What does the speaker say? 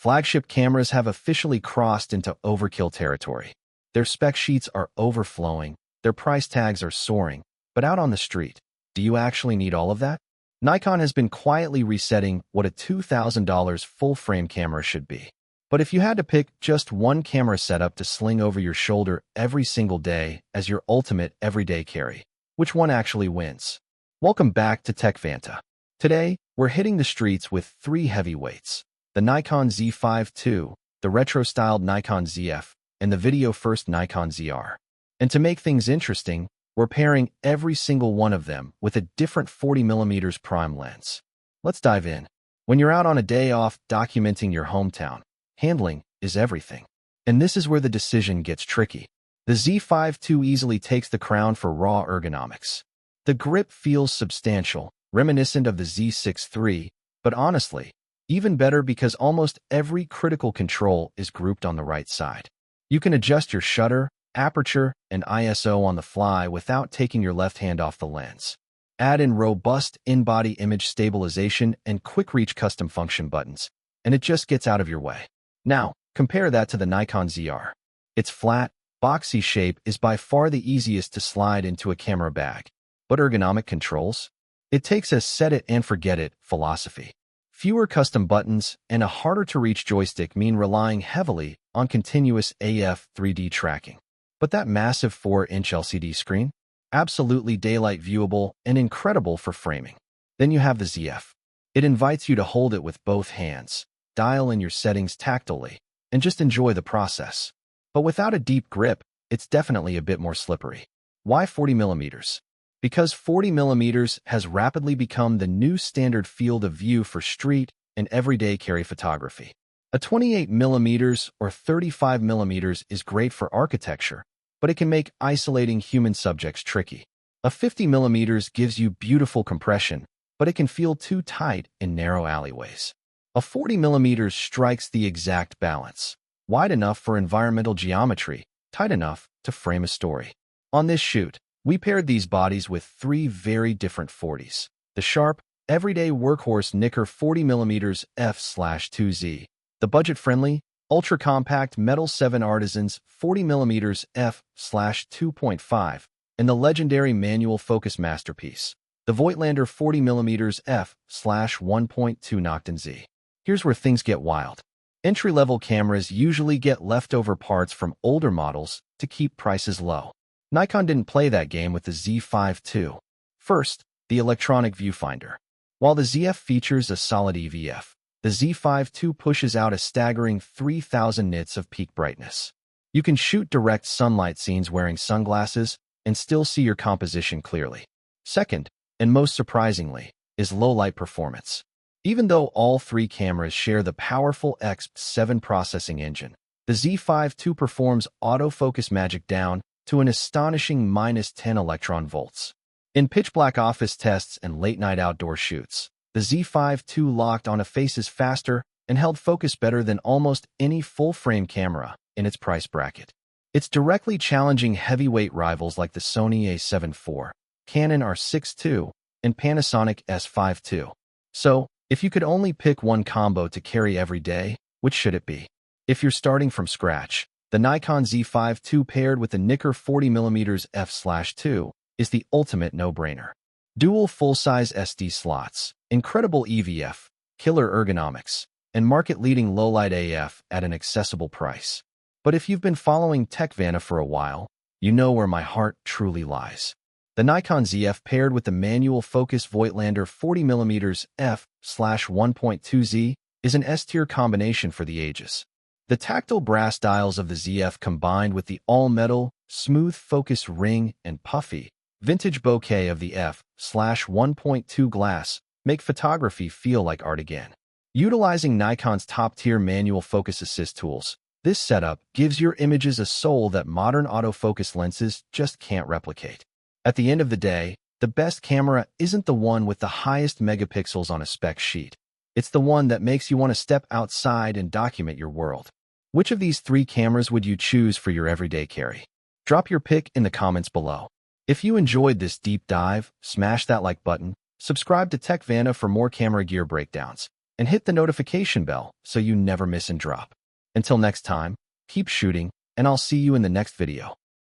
Flagship cameras have officially crossed into overkill territory. Their spec sheets are overflowing, their price tags are soaring, but out on the street, do you actually need all of that? Nikon has been quietly resetting what a $2,000 full-frame camera should be. But if you had to pick just one camera setup to sling over your shoulder every single day as your ultimate everyday carry, which one actually wins? Welcome back to TECH VANTA. Today, we're hitting the streets with three heavyweights: the Nikon Z5 II, the retro-styled Nikon Zf, and the video-first Nikon ZR. And to make things interesting, we're pairing every single one of them with a different 40mm prime lens. Let's dive in. When you're out on a day off documenting your hometown, handling is everything. And this is where the decision gets tricky. The Z5 II easily takes the crown for raw ergonomics. The grip feels substantial, reminiscent of the Z6 III, but honestly, even better because almost every critical control is grouped on the right side. You can adjust your shutter, aperture, and ISO on the fly without taking your left hand off the lens. Add in robust in-body image stabilization and quick-reach custom function buttons, and it just gets out of your way. Now, compare that to the Nikon ZR. Its flat, boxy shape is by far the easiest to slide into a camera bag. But ergonomic controls? It takes a set-it-and-forget-it philosophy. Fewer custom buttons and a harder-to-reach joystick mean relying heavily on continuous AF 3D tracking. But that massive 4-inch LCD screen? Absolutely daylight viewable and incredible for framing. Then you have the Zf. It invites you to hold it with both hands, dial in your settings tactilely, and just enjoy the process. But without a deep grip, it's definitely a bit more slippery. Why 40mm? Because 40mm has rapidly become the new standard field of view for street and everyday carry photography. A 28mm or 35mm is great for architecture, but it can make isolating human subjects tricky. A 50mm gives you beautiful compression, but it can feel too tight in narrow alleyways. A 40mm strikes the exact balance, wide enough for environmental geometry, tight enough to frame a story. On this shoot, we paired these bodies with three very different 40s. The sharp, everyday workhorse Nikkor 40mm f/2Z, the budget-friendly, ultra-compact Metal 7 Artisans 40mm f/2.5, and the legendary manual focus masterpiece, the Voigtländer 40mm f/1.2 Nokton Z. Here's where things get wild. Entry-level cameras usually get leftover parts from older models to keep prices low. Nikon didn't play that game with the Z5 II. First, the electronic viewfinder. While the Zf features a solid EVF, the Z5 II pushes out a staggering 3,000 nits of peak brightness. You can shoot direct sunlight scenes wearing sunglasses and still see your composition clearly. Second, and most surprisingly, is low-light performance. Even though all three cameras share the powerful X7 processing engine, the Z5 II performs autofocus magic down to an astonishing -10 electron volts. In pitch-black office tests and late-night outdoor shoots, the Z5 II locked on a faces faster and held focus better than almost any full-frame camera in its price bracket. It's directly challenging heavyweight rivals like the Sony A7 IV, Canon R6 II, and Panasonic S5 II. So, if you could only pick one combo to carry every day, which should it be? If you're starting from scratch, the Nikon Z5 II paired with the Nikkor 40mm f/2 is the ultimate no-brainer. Dual full-size SD slots, incredible EVF, killer ergonomics, and market-leading low-light AF at an accessible price. But if you've been following TECH VANTA for a while, you know where my heart truly lies. The Nikon Zf paired with the manual focus Voigtländer 40mm f/1.2Z is an S-tier combination for the ages. The tactile brass dials of the Zf combined with the all-metal, smooth focus ring and puffy, vintage bokeh of the f/1.2 glass make photography feel like art again. Utilizing Nikon's top-tier manual focus assist tools, this setup gives your images a soul that modern autofocus lenses just can't replicate. At the end of the day, the best camera isn't the one with the highest megapixels on a spec sheet. It's the one that makes you want to step outside and document your world. Which of these three cameras would you choose for your everyday carry? Drop your pick in the comments below. If you enjoyed this deep dive, smash that like button, subscribe to TECH VANTA for more camera gear breakdowns, and hit the notification bell so you never miss and drop. Until next time, keep shooting, and I'll see you in the next video.